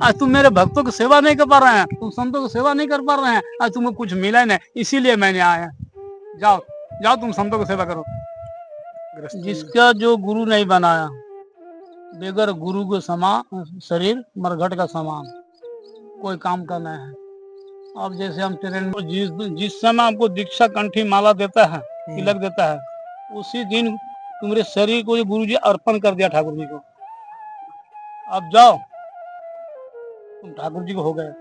आज तुम मेरे भक्तों की सेवा नहीं कर पा रहे हैं, तुम संतों की सेवा नहीं कर पा रहे हैं, आज तुमको कुछ मिला नहीं, इसीलिए मैंने आया। जाओ जाओ, तुम संतों की सेवा करो। जिसका जो गुरु नहीं बनाया, बेगर गुरु के समान शरीर मरघट का समान, कोई काम करना है। अब जैसे हम ट्रेन में जिस समय आपको दीक्षा कंठी माला देता है, तिलक देता है, उसी दिन तुम्हारे शरीर को गुरु जी अर्पण कर दिया ठाकुर जी को। अब जाओ, तुम ठाकुर जी को हो गए।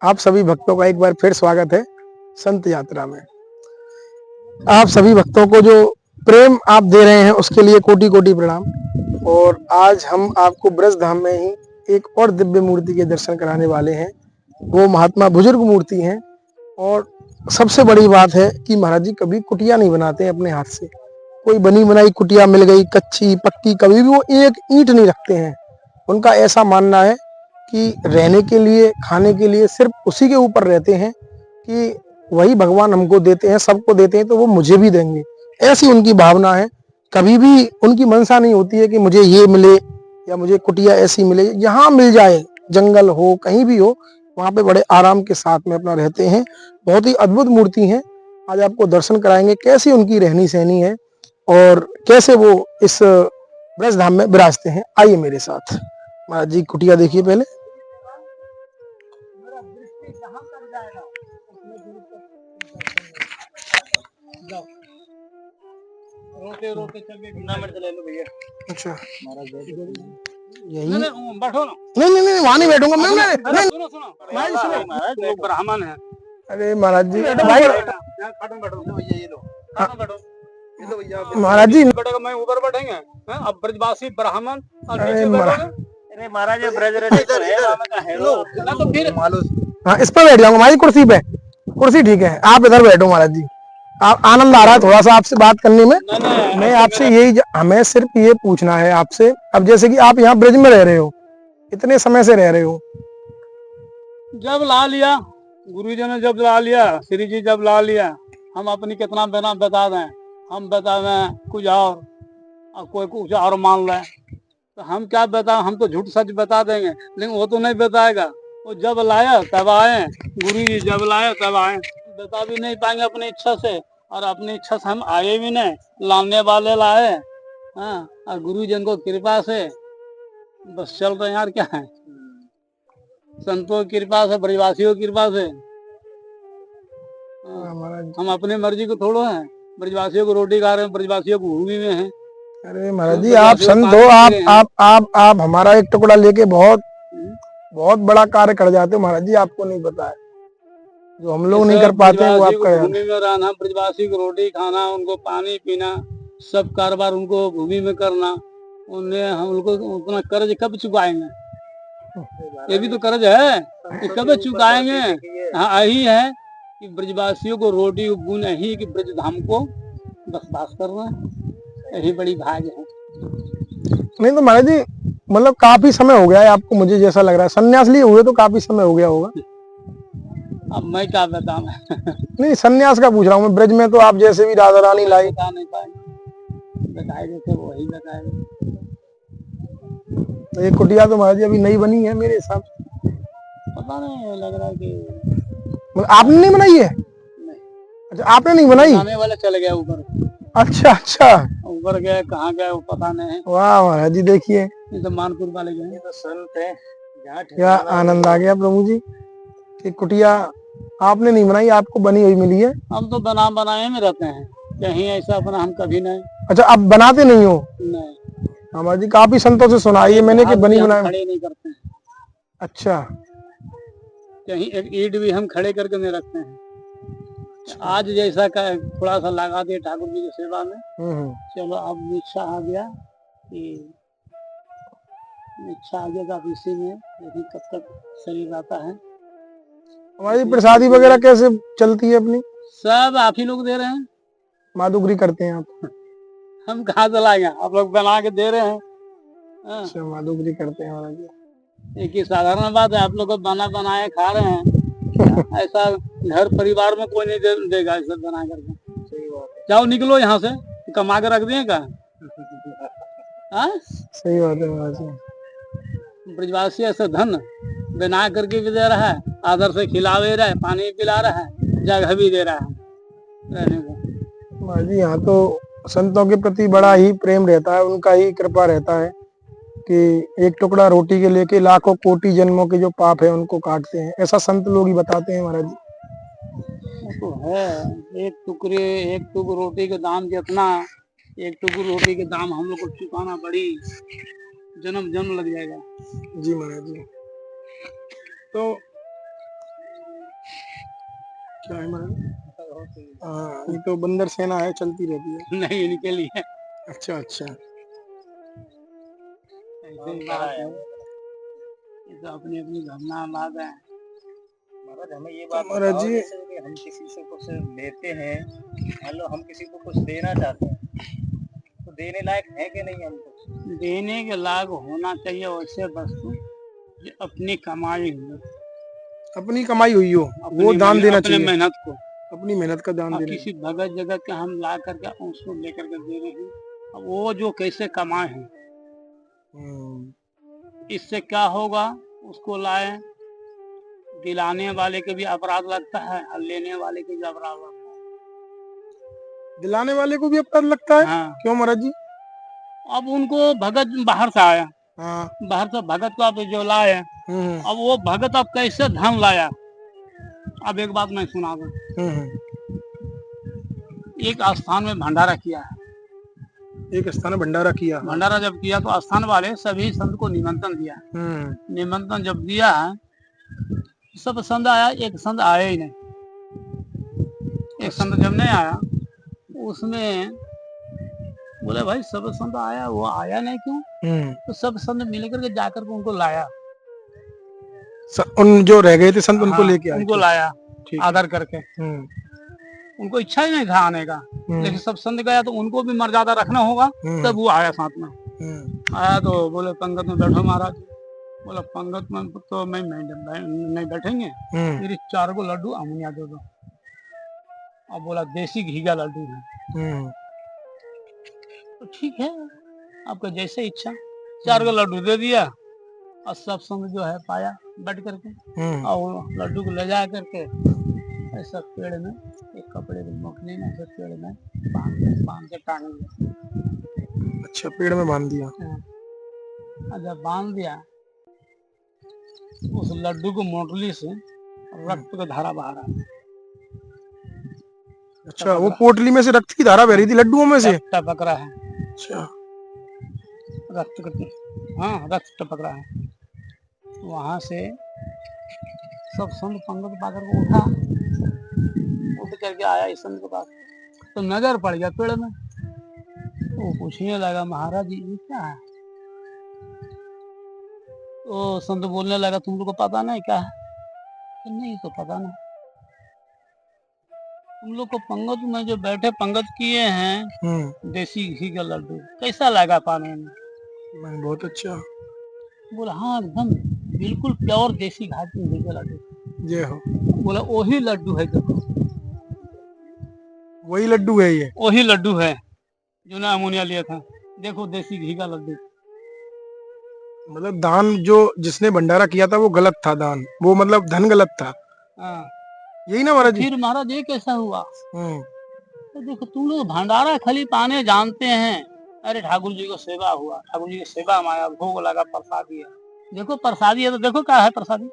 आप सभी भक्तों का एक बार फिर स्वागत है संत यात्रा में। आप सभी भक्तों को जो प्रेम आप दे रहे हैं उसके लिए कोटि कोटि प्रणाम। और आज हम आपको ब्रज धाम में ही एक और दिव्य मूर्ति के दर्शन कराने वाले हैं। वो महात्मा बुजुर्ग मूर्ति हैं। और सबसे बड़ी बात है कि महाराज जी कभी कुटिया नहीं बनाते हैं अपने हाथ से। कोई बनी बनाई कुटिया मिल गई, कच्ची पक्की, कभी भी वो एक ईंट नहीं रखते हैं। उनका ऐसा मानना है कि रहने के लिए, खाने के लिए सिर्फ उसी के ऊपर रहते हैं कि वही भगवान हमको देते हैं, सबको देते हैं, तो वो मुझे भी देंगे, ऐसी उनकी भावना है। कभी भी उनकी मनसा नहीं होती है कि मुझे ये मिले या मुझे कुटिया ऐसी मिले। यहाँ मिल जाए, जंगल हो, कहीं भी हो, वहाँ पे बड़े आराम के साथ में अपना रहते हैं। बहुत ही अद्भुत मूर्ति है। आज आपको दर्शन कराएंगे कैसी उनकी रहनी सहनी है और कैसे वो इस ब्रज धाम में विराजते हैं। आइए मेरे साथ। महाराज जी कुटिया देखिए पहले। रोते रोते चल के कितना मिनट ले लो भैया। अच्छा यही बैठो ना। नहीं वहां नहीं बैठूंगा मैं। सुनो सुनो महाराज, लोग ब्राह्मण है। अरे महाराज जी भाई भैया, ये लो महाराज जी बैठेगा, मैं ऊपर बैठेंगे। अब ब्रजवासी ब्राह्मण और नीचे बैठोगे। अरे महाराज ब्रज ना तो फिर हाँ इस पर बैठ जाऊंगा महाराज, कुर्सी पे। कुर्सी ठीक है, आप इधर बैठो महाराज जी। आप आनंद आ रहा है थोड़ा सा आपसे बात करने में। मैं आपसे यही, हमें सिर्फ ये पूछना है आपसे। अब जैसे कि आप यहाँ ब्रज में रह रहे हो, इतने समय से रह रहे हो, जब ला लिया गुरु जी ने, जब ला लिया श्री जी, जब ला लिया, हम अपनी कितना बिना बता दें, हम बता दें कुछ और कोई कुछ और मान ले, तो हम क्या बताएं? हम तो झूठ सच बता देंगे, लेकिन वो तो नहीं बताएगा। वो जब लाया तब आए, गुरु जी जब लाया तब आए। बता भी नहीं पाएंगे अपनी इच्छा से, और अपनी इच्छा से हम आए भी नहीं, लाने वाले लाए। हाँ, और गुरु जी को कृपा से बस चल रहे यार। क्या है, संतों की कृपा से, ब्रजवासियों की कृपा से। हम अपनी मर्जी को थोड़ो हैं। ब्रजवासियों को रोटी खा रहे हैं, ब्रजवासियों को भूमि में है। अरे महाराज जी आप संत हो, आप हमारा एक टुकड़ा लेके बहुत बहुत बड़ा कार्य कर जाते हो महाराज जी। आपको नहीं पता है, जो हम लोग नहीं कर पाते हैं वो आप कर। भूमि में रहना, ब्रजवासी को रोटी खाना, उनको पानी पीना, सब कारोबार उनको भूमि में करना, उन्हें हम उनको उतना कर्ज कब चुकाएंगे? ये भी तो कर्ज है, कब चुकाएंगे? हाँ यही है कि ब्रजवासियों को रोटी गुण ही कि ब्रज धाम को बसवास करना, यही बड़ी भाग्य है। नहीं तो महाराज जी मतलब काफी समय हो गया है आपको, मुझे जैसा लग रहा है संन्यास लिए हुए तो काफी समय हो गया होगा। अब मैं क्या बताऊं? नहीं संन्यास का पूछ रहा हूँ मैं। ब्रज में तो आप जैसे भी राधा रानी लाई, बता नहीं पाएंगे, बताएंगे तो वही बताएंगे। तो ये कुटिया तो महाराज जी अभी नई बनी है मेरे हिसाब से। पता नहीं, लग रहा है कि मतलब आपने नहीं बनाई है? नहीं। अच्छा आपने नहीं बनाई? आने वाले चले गए ऊपर। अच्छा अच्छा, ऊपर गए, कहाँ गए वो पता नहीं। वाह महाराज जी देखिए, ये तो मानपुर वाले गए। ये तो संत है। क्या आनंद आ गया प्रभु जी कि कुटिया आपने नहीं बनाई, आपको बनी हुई मिली है। हम तो बनाए में रहते हैं, कहीं ऐसा अपना हम कभी नहीं। अच्छा आप बनाते नहीं हो? नहीं। महाराज जी काफी संतों से सुना है ये मैंने कि घास बनी भी हम बनाई। खड़े नहीं करते हैं, अच्छा कहीं एक ईंट भी हम खड़े करके नहीं रखते हैं। आज जैसा थोड़ा सा लगा दिए ठाकुर जी की सेवा में, चलो अब इच्छा आ गया कि इच्छा आ गया तो अब इसी में, लेकिन कब तक शरीर आता है। हमारी प्रसादी वगैरह कैसे चलती है अपनी? सब आप ही लोग दे रहे हैं, माधुकरी करते हैं आप? हम कहाँ चलाएंगे, आप लोग बना के दे रहे हैं। हाँ। अच्छा माधुकरी करते हैं महाराज जी। एक ही साधारण बात है, आप लोग बना बनाए खा रहे हैं। ऐसा घर परिवार में कोई नहीं देगा ऐसा बना करके। सही बात है, जाओ निकलो यहाँ से, कमा के रख दिए का। हाँ? सही बात है महाराज जी। ब्रजवासी ऐसा धन बना करके भी दे रहा है, आदर से खिला भी रहा है, पानी भी पिला रहा है, जगह भी दे रहा है रहने को। महाराज जी यहाँ तो संतों के प्रति बड़ा ही प्रेम रहता है, उनका ही कृपा रहता है कि एक टुकड़ा रोटी के लेके लाखों कोटि जन्मों के जो पाप है उनको काटते हैं, ऐसा संत लोग ही बताते हैं महाराज जी। वो तो है, एक टुक रोटी के दाम जितना, एक टुक रोटी के दाम हम लोग को चुकाना बड़ी जन्म जन्म लग जाएगा। जी महाराज जी। तो क्या है महाराज? हाँ ये तो बंदर सेना है, चलती रहती है। नहीं इनके लिए अच्छा अच्छा, ऐसे ही बात है, ये तो अपनी अपनी घटना बात है। महाराज हमें ये बात महाराज बताओ, जी जैसे कि हम किसी से कुछ लेते हैं, मान लो हम किसी को कुछ देना चाहते हैं, तो देने लायक है कि नहीं हम कुछ? देने के लायक होना चाहिए वैसे वस्तु जो अपनी कमाई हो, अपनी कमाई हुई हो वो दान देना अपने चाहिए, मेहनत को। अपनी मेहनत का दान अब देना किसी भगत जगत के हम ला करके उसको लेकर के दे रहे हैं, अब वो जो कैसे कमाए हैं, चाहिए। इससे क्या होगा, उसको लाए, दिलाने वाले के भी अपराध लगता है और लेने वाले के भी अपराध लगता है। दिलाने वाले को भी अपराध लगता है? हाँ, क्यों महाराज जी? अब उनको भगत बाहर से आया, हाँ बाहर से भगत को आप जो लाए, अब वो भगत अब कैसे धन लाया। अब एक बात मैं सुना दूं, एक स्थान में भंडारा किया है, एक स्थान में भंडारा किया। भंडारा जब किया तो स्थान वाले सभी संत को निमंत्रण दिया। निमंत्रण जब दिया सब संत आया, एक संत आया ही नहीं। एक संत जब नहीं आया, उसमें बोले भाई सब संत आया, वो आया नहीं क्यों? तो सब संत मिलकर के जाकर के उनको लाया, उन जो रह गए थे संत उनको लेके आए, उनको लाया ठीक आदर करके। उनको इच्छा ही नहीं था आने का, लेकिन सब संत गया तो उनको भी मर्यादा रखना होगा, तब वो आया साथ में। आया तो बोले पंगत में बैठो महाराज। बोला पंगत में तो मैं नहीं बैठेंगे, मेरी 4 को लड्डू अमुनिया दे दो। अब बोला देसी घी का लड्डू है। तो ठीक है, आपका जैसे इच्छा, 4 को लड्डू दे दिया और सब संग जो है पाया बैठ करके, और लड्डू को ले जा करके ऐसा पेड़ में एक कपड़े की मोकली में ऐसे पेड़ में बांध के टांग दिया। अच्छा पेड़ में बांध दिया। और जब बांध दिया, उस लड्डू को मोटली से रक्त का धारा बहा रहा। अच्छा वो पोटली में से रक्त की धारा बह रही थी लड्डुओं में से? टपक रहा है। अच्छा रक्त करके, हाँ रक्त टपक रहा है। वहां से सब संत पंगत पाकर को उठा, उठ करके आया इस संत के पास, तो नजर पड़ गया पेड़ में। वो पूछने लगा महाराज जी ये क्या है? तो संत बोलने लगा तुम लोग को पता नहीं क्या है? तो नहीं तो पता नहीं। तुम लोग को पंगत में जो बैठे पंगत किए हैं देसी घी का लड्डू, कैसा लगा पाने में? बहुत अच्छा। बोला हाँ एकदम बिल्कुल प्योर देसी घी का लड्डू। जय हो। बोला वही लड्डू है, देखो वही लड्डू है, ये वही लड्डू है जो ना अमोनिया लिया था, देखो देसी घी का लड्डू। मतलब दान जो जिसने भंडारा किया था वो गलत था, दान वो मतलब धन गलत था। हाँ यही ना महाराज जी? फिर महाराज ये कैसा हुआ? तो देखो तुम लोग भंडारा खाली पाने जानते हैं, अरे ठाकुर जी को सेवा हुआ, ठाकुर जी की सेवा में आया, भोग लगा, प्रसादी है, देखो प्रसादी है तो देखो क्या है प्रसादी।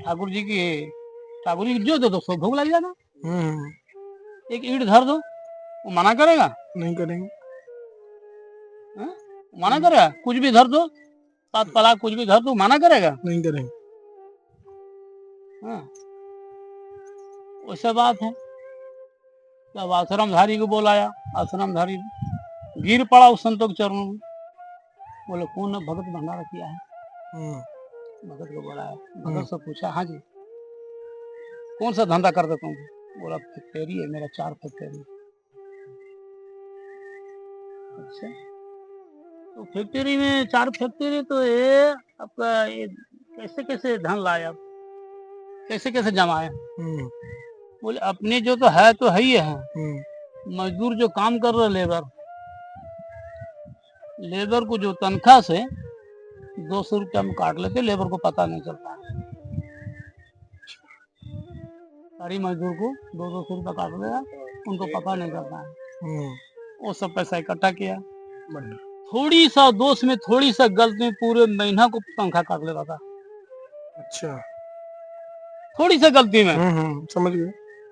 ठाकुर जी की जो दे दो सो भोग लग जाना। एक ईंट धर दो, वो मना करेगा? नहीं करेंगे। हाँ? मना करेगा? कुछ भी धर दो, 7 तलाक कुछ भी धर दो, मना करेगा? नहीं करेंगे। हाँ, वैसे बात है। तब आश्रमधारी को बुलाया, आश्रमधारी गिर पड़ा उस संतों के चरणों में। बोले कौन ने भगत भंडारा किया है? भगत को बुलाया, भगत से पूछा, हाँ जी कौन सा धंधा करते तुम? बोला फैक्ट्री है मेरा, 4 फैक्ट्री। अच्छा, तो फैक्ट्री में 4 फैक्ट्री, तो ये आपका ये कैसे कैसे धन लाया, कैसे कैसे जमाया? बोले अपने जो तो है ही है, मजदूर जो काम कर रहे लेबर को जो तनख्वाह से 200 रुपया में काट लेते, लेबर को पता नहीं चलता है। सारी मजदूर को 200 रुपया काट देगा, उनको पता नहीं चलता है। वो सब पैसा इकट्ठा किया, थोड़ी सा दोष में, थोड़ी सा गलती में पूरे महीना को तनख्वाह काट लेता था। अच्छा, थोड़ी सा गलती में समझ गए।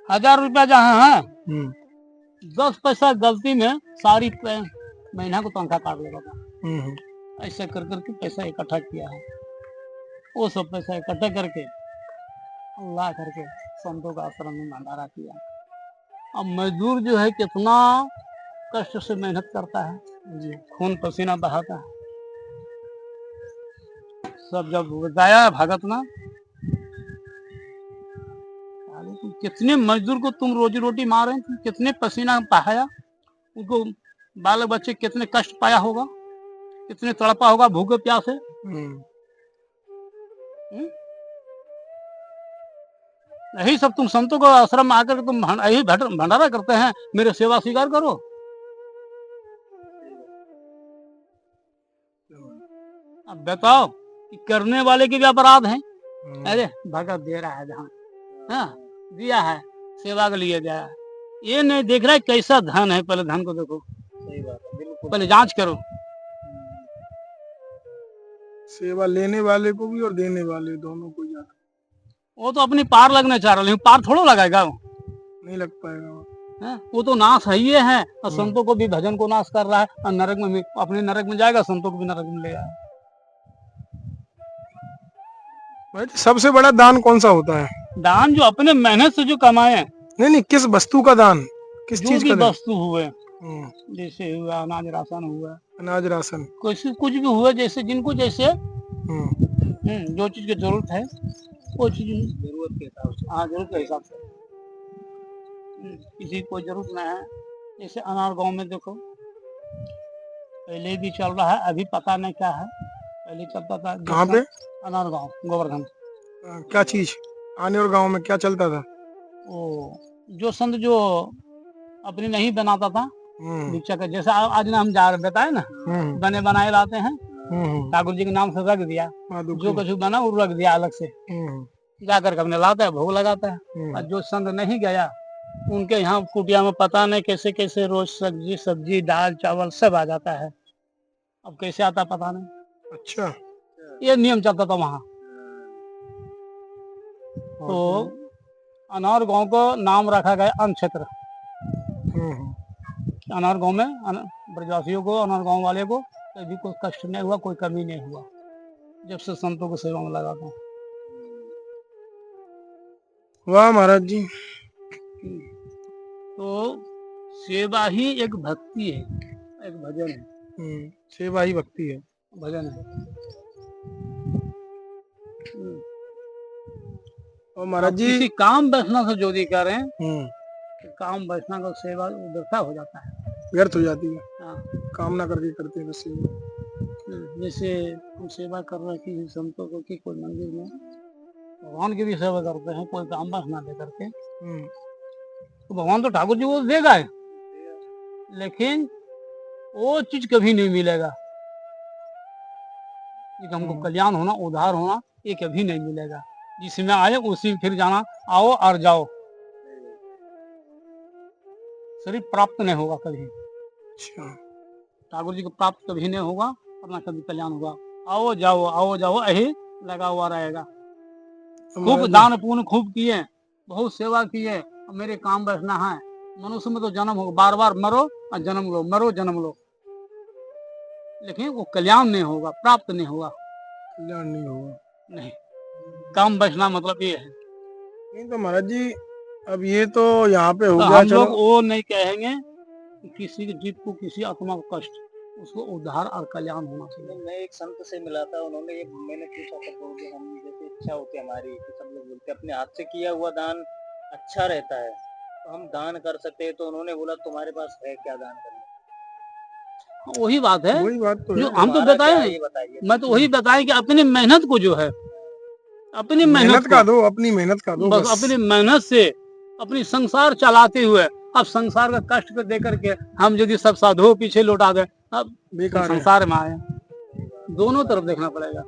1000 रुपया जहाँ है, 10 पैसा गलती में सारी महीना को तनख्वाह काट लेता था। ऐसा कर करके पैसा इकट्ठा किया है। वो सब पैसा इकट्ठा करके ला करके संतों का आश्रम में भंडारा किया। अब मजदूर जो है कितना कष्ट से मेहनत करता है, खून पसीना बहाता है। सब जब बताया भगत ना, कितने मजदूर को तुम रोजी रोटी मारे, कितने पसीना बहाया, उनको बाल बच्चे कितने कष्ट पाया होगा, कितने तड़पा होगा भूखे प्यासे। यही सब तुम संतों को आश्रम में आकर तुम यही भंडारा करते हैं, मेरे सेवा स्वीकार करो। अब बताओ कि करने वाले के भी अपराध हैं। अरे भगत दे रहा है जहाँ, हाँ दिया है, सेवा के लिए दिया है, ये नहीं देख रहा है कैसा धन है। पहले धन को देखो, सही बात है, बिल्कुल पहले जांच करो। सेवा लेने वाले को भी और देने वाले दोनों को जाता। वो तो अपनी पार लगने चाह रहा, लेकिन पार थोड़ा लगाएगा वो, नहीं लग पाएगा वो। वो तो नाश है ही है। और संतों को भी, भजन को नाश कर रहा है, और नरक में भी, अपने नरक में जाएगा, संतों को भी नरक में ले जाएगा। सबसे बड़ा दान कौन सा होता है? दान जो अपने मेहनत से जो कमाए। नहीं, किस वस्तु का दान, किस चीज का दान? वस्तु हुए, जैसे हुआ अनाज राशन हुआ, अनाज राशन, कुछ भी हुआ, जैसे जिनको जैसे जो चीज की जरूरत है, वो चीज जरूरत के हिसाब से, हाँ जरूरत के हिसाब से। किसी को जरूरत नहीं है, जैसे अनार गांव में देखो, पहले भी चल रहा है, अभी पता नहीं क्या है, पहले चलता था। कहाँ पे? अनार गांव, गोवर्धन। क्या चीज? आने और गांव में क्या चलता था? वो जो संत जो अपनी नहीं बनाता था भिक्षा का, जैसा आज ना हम जा रहे बताए ना, बने बनाए लाते हैं, ठाकुर जी के नाम से रख दिया, जो कुछ बना वो रख दिया अलग से, जाकर के अपने लाता है, भोग लगाता है। और जो संत नहीं गया, उनके यहाँ कुटिया में पता नहीं कैसे कैसे रोज सब्जी दाल चावल सब आ जाता है। अब कैसे आता पता नहीं। अच्छा, ये नियम चलता था वहाँ। तो अनार गांव को नाम रखा गया अन्न क्षेत्र। अनार गांव में ब्रजवासियों को, अनार गांव वाले को कभी कोई कष्ट नहीं हुआ, कोई कमी नहीं हुआ, जब से संतों को सेवा में लगा था। वाह महाराज जी। तो सेवा ही एक भक्ति है, एक भजन है। सेवा ही भक्ति है, भजन है। और महाराज जी किसी काम वासना से जो भी करें, काम वासना का सेवा व्यर्थ हो जाता है, व्यर्थ हो जाती है। हाँ, कामना करके करते हैं बस। जैसे हम सेवा कर रहे हैं किसी संतों को, कि कोई मंदिर में भगवान की भी सेवा करते हैं, कोई काम वासना दे करके, तो भगवान तो ठाकुर जी को देगा है, लेकिन वो चीज कभी नहीं मिलेगा कि हमको कल्याण होना, उद्धार होना, ये कभी नहीं मिलेगा। जिसमें आए उसी फिर जाना, आओ और जाओ, शरीर प्राप्त नहीं होगा कभी। अच्छा, ठाकुर जी को प्राप्त कभी नहीं होगा, और ना कभी कल्याण होगा। आओ जाओ यही लगा हुआ रहेगा। खूब दान पुण्य खूब किए, बहुत सेवा किए, मेरे काम बसना है, मनुष्य में तो जन्म हो, बार बार मरो और जन्म लो, मरो जन्म लो, लेकिन वो कल्याण नहीं होगा, प्राप्त नहीं होगा। कल्याण नहीं होगा। नहीं, काम बचना मतलब ये है। नहीं तो महाराज जी, अब ये तो यहाँ पे हो तो गया, हम लोग चलो। वो नहीं कहेंगे कि किसी के जीव को, किसी आत्मा को कष्ट, उसको उद्धार और कल्याण होना चाहिए। मैं एक संत से मिला था, उन्होंने ये मैंने पूछा था तो कि हम जैसे इच्छा होती है हमारी, तो सब लोग बोलते हैं अपने हाथ से किया हुआ दान अच्छा रहता है, तो हम दान कर सकते हैं। तो उन्होंने बोला तुम्हारे पास है क्या दान करने? वही बात है वही बात तो जो है। हम तो तुम्हारा बताए क्या ना, है ये बताइए। मैं तो वही बताया कि अपनी मेहनत को जो है, अपनी मेहनत मेहनत का को, दो, अपनी मेहनत का दो बस बस। अपनी मेहनत से अपनी संसार चलाते हुए, अब संसार का कष्ट को देकर के हम यदि सब साधुओं पीछे लौटा दें, अब बेकार है। संसार में आए, दोनों तरफ देखना पड़ेगा।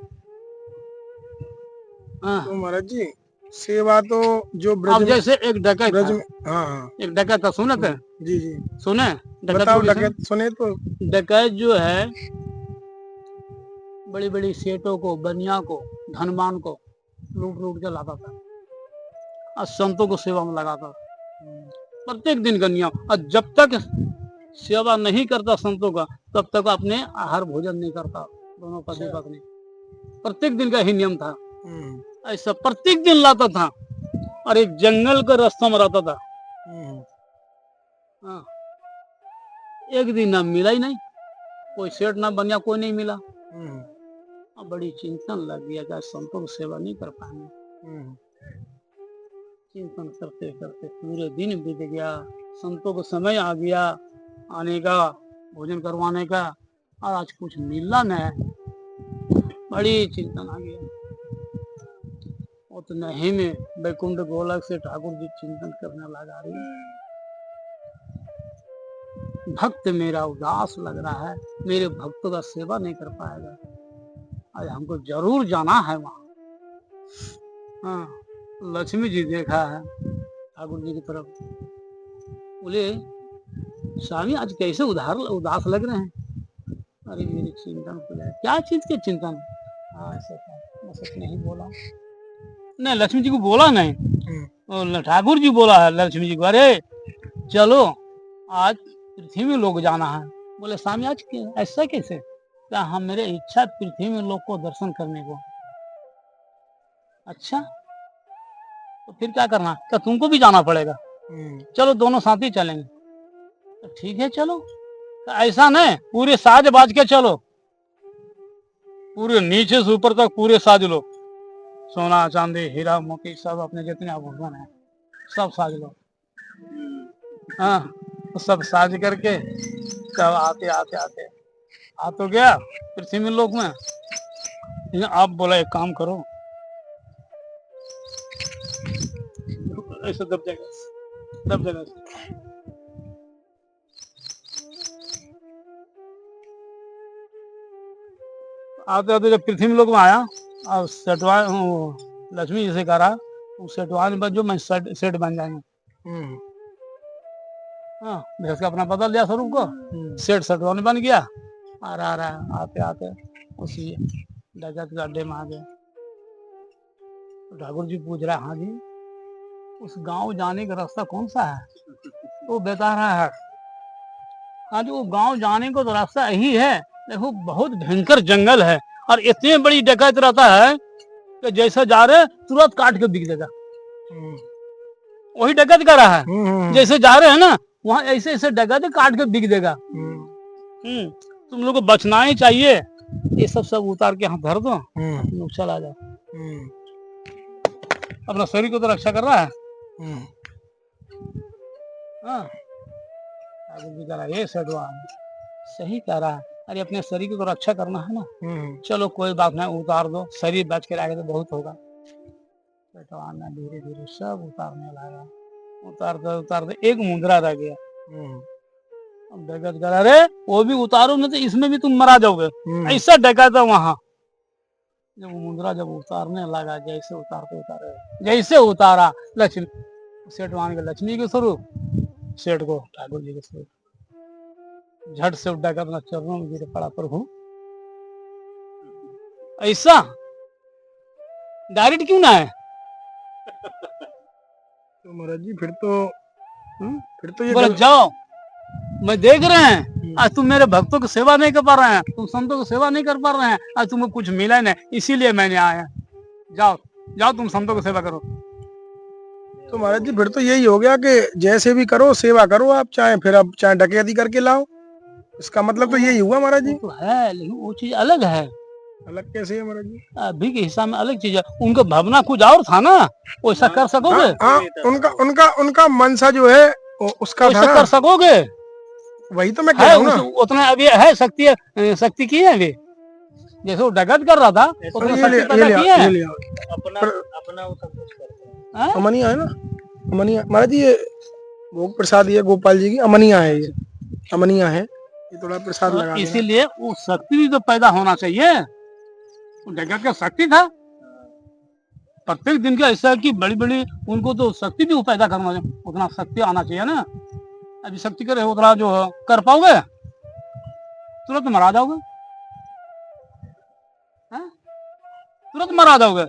हाँ, तो महाराज जी, सेवा तो जो ब्रज अब में, जैसे एक डकैत ब्रज था, में, हाँ हाँ, एक डकैत था, सुने थे? जी जी, सुने डकैत बताओ को? डकैत सुने तो। डकैत जो है बड़ी बड़ी सेठों को, बनिया को, धनवान को लूट लूट के लाता था और संतों को सेवा में लगाता था प्रत्येक दिन का नियम। और जब तक सेवा नहीं करता संतों का, तब तक अपने आहार भोजन नहीं करता। दोनों पति पत्नी, प्रत्येक दिन का ही नियम था। ऐसा प्रत्येक दिन लाता था और एक जंगल के रास्ता में रहता था। हाँ, एक दिन ना मिला ही नहीं, कोई सेठ ना बनिया, कोई नहीं मिला। अब बड़ी चिंतन लग गया कि संतों की सेवा नहीं कर पाएंगे। चिंतन करते करते पूरे दिन बीत गया, संतों को समय आ गया आने का, भोजन करवाने का, और आज कुछ मिला नहीं। बड़ी चिंतन आ गया। उतना ही में बैकुंठ गोलक से ठाकुर जी चिंतन करने लगा रही, भक्त मेरा उदास लग रहा है, मेरे भक्तों का सेवा नहीं कर पाएगा, आज हमको जरूर जाना है वहां। हाँ, लक्ष्मी जी देखा है ठाकुर जी की तरफ, बोले स्वामी आज कैसे उदास लग रहे हैं? अरे मेरी चिंतन खुल है। क्या चीज के चिंतन? हाँ ऐसे बस इतने ही बोला। नहीं, लक्ष्मी जी को बोला नहीं, ठाकुर जी बोला है लक्ष्मी जी को, अरे चलो आज पृथ्वी में लोग जाना है। बोले स्वामी आज ऐसा कैसे? क्या हम, मेरे इच्छा पृथ्वी में लोग को दर्शन करने को। अच्छा तो फिर क्या करना? क्या तुमको भी जाना पड़ेगा? चलो दोनों साथ ही चलेंगे। तो ठीक है चलो। तो ऐसा नहीं, पूरे साज बाज के चलो, पूरे नीचे से ऊपर तक पूरे साज लो, सोना चांदी हीरा मोती सब अपने जितने आभूषण है सब साज लो। हाँ, तो सब साज करके सब आते आते आते आ तो गया पृथ्वी में लोक में। लेकिन आप बोला एक काम करो, ऐसे दब जाएगा आते आते जब पृथ्वी में लोक में आया, और सेठवा लक्ष्मी जी से कह रहा सेठवान बन जो, मैं सेठ बन जाएंगे। हाँ, भैंस का अपना बदल दिया स्वरूप को, सेठ सेठवान बन गया। आ रहा आते आते उसी डकैत के अड्डे में आ गए। तो ठाकुर जी पूछ रहा है, हाँ जी उस गांव जाने का रास्ता कौन सा है? वो बता रहा है, हाँ जी वो गांव जाने को तो रास्ता यही है, देखो बहुत भयंकर जंगल है और इतनी बड़ी डकैत रहता है कि जैसा जा रहे तुरंत काट के बिक देगा। वही डकैत कर रहा है, जैसे जा रहे हैं ना वहां ऐसे ऐसे डकैत काट के बिक देगा। तुम लोग को बचना ही चाहिए, ये सब उतार के यहाँ धर दो, तुम लोग चला जाओ। अपना शरीर को तो रक्षा कर रहा है। हाँ, ये सेठवान सही कह रहा है, अरे अपने शरीर की तो रक्षा करना है ना। चलो कोई बात नहीं, उतार दो, शरीर बच के रहेगा तो बहुत होगा। सेठवान ने धीरे धीरे सब उतारने लगा, उतारते उतारते एक मुद्रा रह गया। अब डकैत कह रहा, अरे वो भी उतारो नहीं तो इसमें भी तुम मरा जाओगे। ऐसा डकैत है वहां। जब मुद्रा जब उतारने लगा, जैसे उतारते उतारे, जैसे उतारा लक्ष्मी, सेठवान के लक्ष्मी के स्वरूप, सेठ को ठाकुर जी के स्वरूप, झट से उठा कर अपना चरणों में गिर पड़ा, प्रभु ऐसा डायरेक्ट क्यों ना है? तो महाराज जी फिर तो फिर तो ये बोले जाओ, मैं देख रहे हैं आज तुम मेरे भक्तों की सेवा नहीं कर पा रहे हैं, तुम संतों की सेवा नहीं कर पा रहे हैं, आज तुम्हें कुछ मिला ही नहीं, इसीलिए मैंने आया। जाओ जाओ, तुम संतों की सेवा करो। तो महाराज जी फिर तो यही हो गया कि जैसे भी करो सेवा करो आप, चाहे फिर आप चाहे डकैती करके लाओ, इसका मतलब तो यही हुआ महाराज जी। वो तो है, लेकिन वो चीज अलग है, अलग कैसे है महाराज जी? अभी के हिसाब में अलग चीज है। उनका भावना कुछ और था ना, वैसा कर सकोगे? हाँ, उनका उनका उनका मनसा जो है उसका था वैसा ना, कर सकोगे? वही तो मैं कह है रहा हूँ ना। उतना अभी है शक्ति, शक्ति की है अभी। जैसे वो डकैत कर रहा था उतना ये शक्ति ले पैदा की ये है। लिया अपना अपना वो सब कुछ करते हैं। हाँ? अमनिया है ना, अमनिया महाराज जी, ये भोग प्रसाद ये गोपाल जी की अमनिया है, ये अमनिया है, ये थोड़ा प्रसाद लगा देना। इसीलिए वो शक्ति भी तो पैदा होना चाहिए। वो डकैत का शक्ति था, प्रत्येक दिन का ऐसा है कि बड़ी बड़ी उनको तो शक्ति भी वो पैदा करना, उतना शक्ति आना चाहिए ना। अभी शक्ति करे उतना जो कर पाओगे, तुरंत मरा जाओगे। हाँ? तुरंत मरा जाओगे।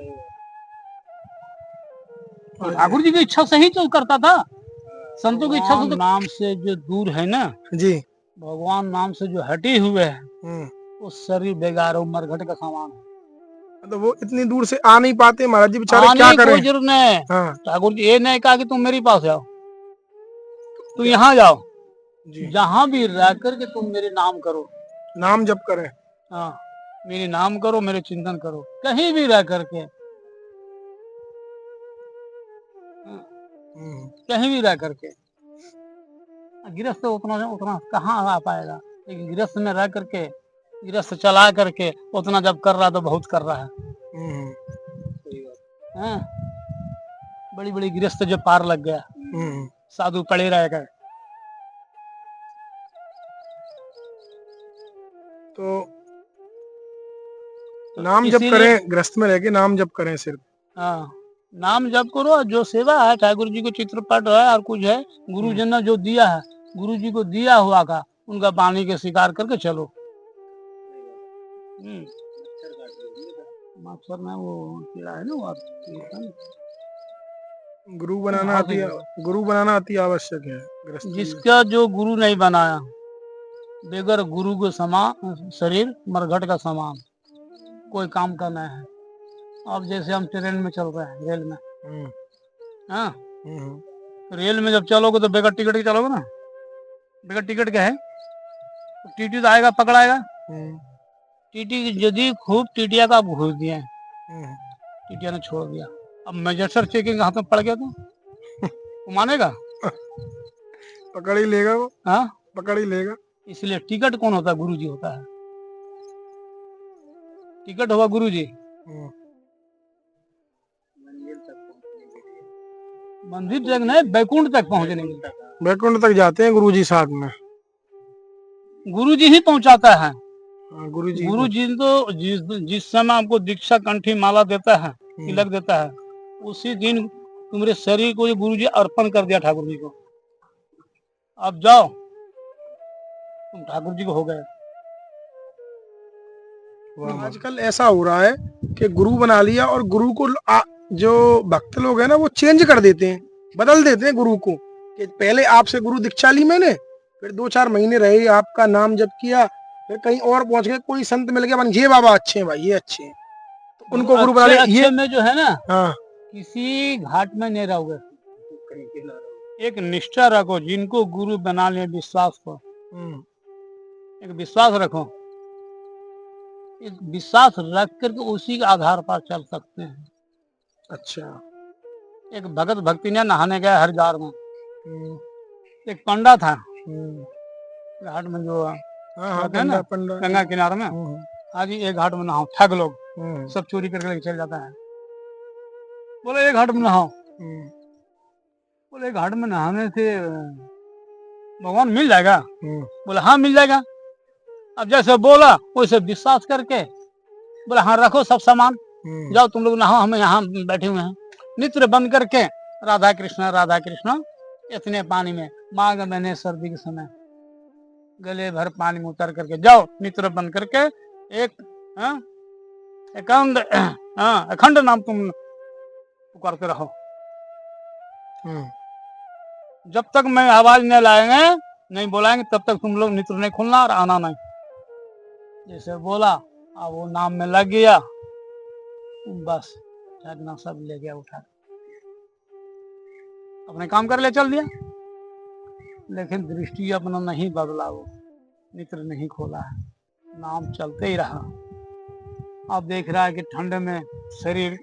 और ठाकुर जी की इच्छा से ही तो करता था, संतों की इच्छा से तो। नाम से जो दूर है ना जी, भगवान नाम से जो हटे हुए है, वो शरीर बेगार मरघट का सामान है। तो वो इतनी दूर से आ नहीं पाते महाराज जी, बेचारे आने क्या की करें। कोई जरूरत नहीं। हाँ ठाकुर जी ये नहीं कहा कि तुम मेरे पास आओ, तुम यहाँ जाओ, जी, जहां भी रह करके तुम मेरे नाम करो। नाम जप करें। हाँ, मेरे नाम करो, मेरे चिंतन करो, कहीं भी रह करके, कहीं भी रह करके। गृहस्थ उतना उतना कहाँ आ पाएगा, लेकिन गृहस्थ में रह करके, गृहस्थ चला करके उतना जब कर रहा तो बहुत कर रहा है। हाँ? बड़ी बड़ी गृहस्थ जो पार लग गया, साधु पड़े रह गए। तो नाम जप करें, गृहस्थ में रह के नाम जप करें सिर्फ। हाँ, नाम जप करो। जो सेवा है ठाकुर जी को चित्रपट है और कुछ है, गुरु जी ने जो दिया है, गुरु जी को दिया हुआ का उनका वाणी के स्वीकार करके चलो। मच्छर में वो कीड़ा है ना, वो गुरु बनाना अति आवश्यक है गृहस्थ में। जिसका जो गुरु नहीं बनाया, बेगर गुरु के समान शरीर मरघट का समान, कोई काम का नहीं है। अब जैसे हम ट्रेन में चल रहे हैं, रेल में, हाँ, रेल में जब चलोगे तो बेगर टिकट के चलोगे ना, बेगर टिकट क्या है, तो टीटी तो आएगा पकड़ाएगा। टीटी यदि खूब टीटिया का घूस दिया, टीटिया ने छोड़ दिया, अब मैजिस्ट्रेट चेकिंग हाथ में पड़ गया तो वो मानेगा? पकड़ ही लेगा वो। हाँ, पकड़ ही लेगा। इसलिए टिकट कौन होता है? गुरु जी होता है। टिकट होगा गुरु जी। मंदिर तक नहीं, बैकुंठ तक पहुंचने के लिए। बैकुंठ तक जाते हैं गुरु जी साथ में, गुरु जी ही पहुंचाता है। गुरु जी तो जिस समय आपको दीक्षा कंठी माला देता है, तिलक देता है, उसी दिन तुम्हारे शरीर को गुरु जी अर्पण कर दिया ठाकुर जी को। अब जाओ, तुम ठाकुर जी को हो गए। आजकल ऐसा हो रहा है कि गुरु बना लिया और गुरु को जो भक्त लोग हैं ना वो चेंज कर देते हैं, बदल देते हैं गुरु को, कि पहले आपसे गुरु दीक्षा ली मैंने, फिर 2-4 महीने रहे, आपका नाम जप किया, फिर कहीं और पहुंच गए, कोई संत मिल गया, ये बाबा अच्छे हैं भाई, ये अच्छे हैं, तो उनको गुरु बना लिया। ये में जो है ना, हाँ, किसी घाट में नहीं रहोगे, एक निष्ठा रखो, जिनको गुरु बना ले विश्वास को, एक विश्वास रखो, एक विश्वास रख करके उसी के आधार पर चल सकते हैं। अच्छा, एक भगत भक्ति ने नहाने गया हरिद्वार में, एक पंडा था घाट में जो गंगा किनारे में, आज एक घाट में नहाओ, ठग लोग सब चोरी करके लेके चल जाता है। बोले एक घाट में नहाओ, बोले घाट में नहाने से भगवान मिल जाएगा? बोले हाँ मिल जाएगा। अब जैसे बोला वैसे विश्वास करके बोले हाँ रखो सब सामान, जाओ तुम लोग नहाओ, हम यहाँ बैठे हुए हैं। नित्र बंद करके राधा कृष्ण इतने पानी में मांग मैंने सर्दी के समय, गले भर पानी में उतर करके जाओ, नित्र बंद करके एक अखंड नाम तुम पुकारते रहो। जब तक मैं आवाज नहीं लाएंगे, नहीं बुलाएंगे, तब तक तुम लोग नेत्र नहीं खोलना और आना नहीं। जैसे बोला, अब वो नाम में लग गया, बस ठगना सब ले गया उठा, अपने काम कर ले चल दिया। लेकिन दृष्टि अपना नहीं बदला, वो नेत्र नहीं खोला है, नाम चलते ही रहा। अब देख रहा है कि ठंड में शरीर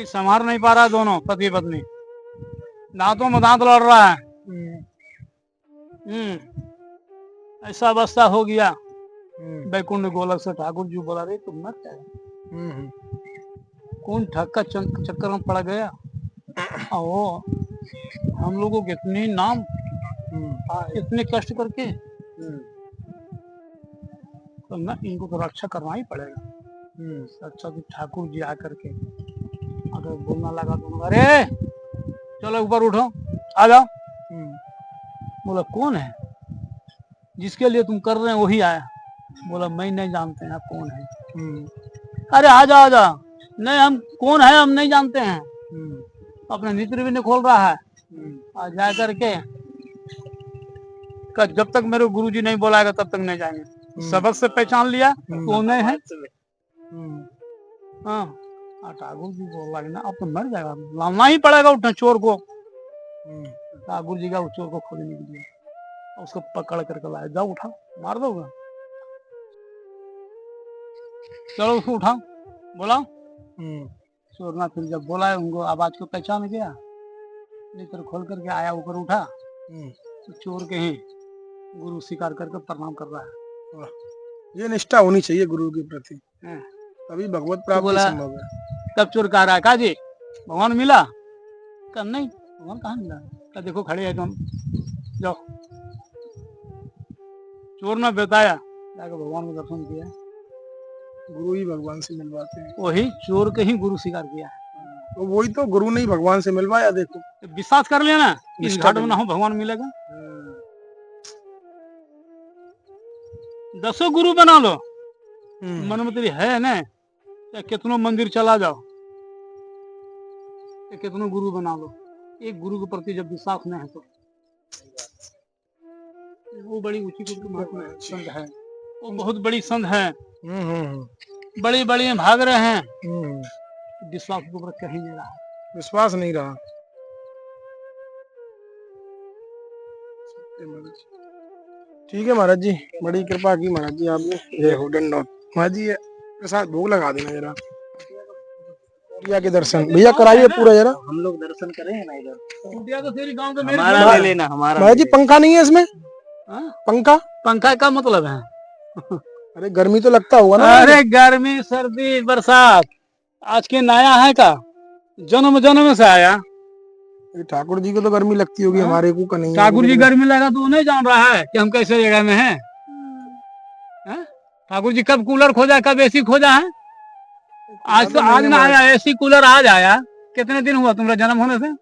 संभाल नहीं पा रहा, दोनों पति पत्नी दांतों में दांत लड़ रहा है। ऐसा अवस्था हो गया। बैकुंठ गोलक से ठाकुर जी बोला, रे तुम मत जाओ, कौन ठग का चक्कर में पड़ गया। ओ हम लोगों को कितनी नाम, इतने कष्ट करके, तो ना इनको तो रक्षा करना ही पड़ेगा। अच्छा कि ठाकुर जी आकर के अगर बोलना लगा तो, अरे चलो ऊपर उठो, आ जाओ। बोला कौन है जिसके लिए तुम कर रहे हैं, वही आया। बोला मैं नहीं जानते हैं आप कौन है। अरे आ जाओ, आ जाओ। नहीं हम कौन है हम नहीं जानते हैं। अपने नेत्र भी नहीं खोल रहा है। आ जा करके जब तक मेरे गुरु जी नहीं बोलाएगा तब तक नहीं जाएंगे। सबक से पहचान लिया कौन है। हाँ ठाकुर जी बोल रहा अब तो मर जाएगा, लाना ही पड़ेगा उठना चोर को। ठाकुर जी का उस चोर को खोलने के लिए उसको पकड़ करके लाया, जाओ उठा, मार दोगा, चलो उसको उठाओ, बोला। चोर ना फिर जब बोला उनको आवाज को पहचान गया, नेत्र खोल करके आया, ऊपर उठा तो चोर के ही गुरु स्वीकार करके प्रणाम कर रहा है। ये निष्ठा होनी चाहिए गुरु के प्रति, तभी भगवत प्राप्ति संभव है। तब चोर कह रहा है, का जी भगवान मिला? का नहीं, भगवान कहाँ मिला? का देखो खड़े है तुम, जाओ। चोर ने बताया, जाकर भगवान को दर्शन किया। गुरु ही भगवान से मिलवाते हैं। वही चोर के ही गुरु स्वीकार किया है। तो वही तो गुरु ने ही भगवान से मिलवाया। देखो विश्वास कर लिया ना, इस घाट में ना हो भगवान मिलेगा। 10 गुरु बना लो, मन में तेरी है ना, या कितनों मंदिर चला जाओ, या कितनों गुरु बना लो, एक गुरु के प्रति जब विश्वास नहीं है तो वो बड़ी ऊंची संत है, वो बहुत बड़ी संत है, बड़ी बड़ी भाग रहे हैं, विश्वास के ऊपर कहीं नहीं रहा, विश्वास नहीं रहा। ठीक है महाराज जी, बड़ी कृपा की महाराज जी आपने। ये हो दंडोत महाराज जी, प्रसाद भोग लगा देना जरा, कुटिया के दर्शन भैया कराइए पूरा जरा। हम लोग दर्शन करें ना इधर, कुटिया तो तेरी गांव का हमारा ले लेना, हमारा। महाराज जी पंखा नहीं है इसमें? पंखा? पंखा का मतलब है? अरे गर्मी तो लगता होगा ना। अरे गर्मी सर्दी बरसात आज के नया है का, जन्म जन्म से आया। ठाकुर जी को तो गर्मी लगती होगी, हमारे को नहीं। ठाकुर जी गर्मी लगा तो वो नहीं जान रहा है कि हम कैसे जगह में हैं। ठाकुर जी कब कूलर खोजा, कब एसी खोजा है? आज तो आज ना आया एसी कूलर, आज आया। कितने दिन हुआ तुम्हारा जन्म होने से?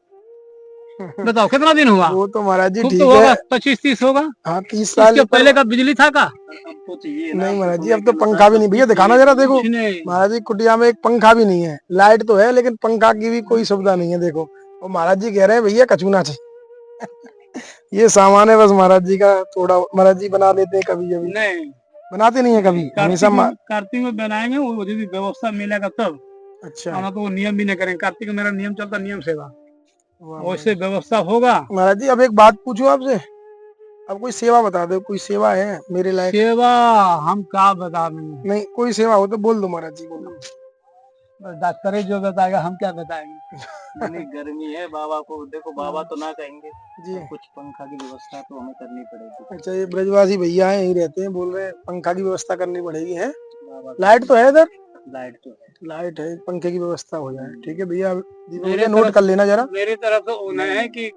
बताओ कितना दिन हुआ? वो तो महाराज जी ठीक तो है, 25-30 होगा। हाँ 30 साल इसके पहले का बिजली था का? नहीं महाराज जी, अब तो पंखा भी नहीं। भैया दिखाना जरा, देखो महाराज जी कुटिया में एक पंखा भी नहीं है। लाइट तो है लेकिन पंखा की भी कोई सुविधा नहीं है। देखो और महाराज जी कह रहे हैं भैया कचूना चाहिए। ये सामान है बस महाराज जी का, थोड़ा महाराज जी बना लेते हैं कभी कभी, नहीं बनाते नहीं है कभी, हमेशा कार्तिक में बनाएंगे, वो यदि व्यवस्था मिलेगा तब। अच्छा, हम तो वो नियम भी नहीं करेंगे। कार्तिक में मेरा नियम चलता, नियम सेवा, वैसे व्यवस्था होगा। महाराज जी अब एक बात पूछूं आपसे, अब कोई सेवा बता दो, कोई सेवा है मेरे लायक? सेवा हम क्या बता देंगे? नहीं कोई सेवा हो तो बोल दो महाराज जी, बोलो। डॉक्टर ही जो बताएगा, हम क्या बताएंगे। नहीं गर्मी है, बाबा को देखो, बाबा तो ना कहेंगे जी, कुछ पंखा की व्यवस्था तो हमें करनी पड़ेगी। अच्छा ये ब्रजवासी भैया है, यही रहते हैं, बोल रहे हैं पंखा की व्यवस्था करनी पड़ेगी है। लाइट तो है इधर? लाइट तो है, लाइट है, पंखे की व्यवस्था हो जाए। ठीक है भैया, नोट कर लेना जरा। मेरी तरफ से है कि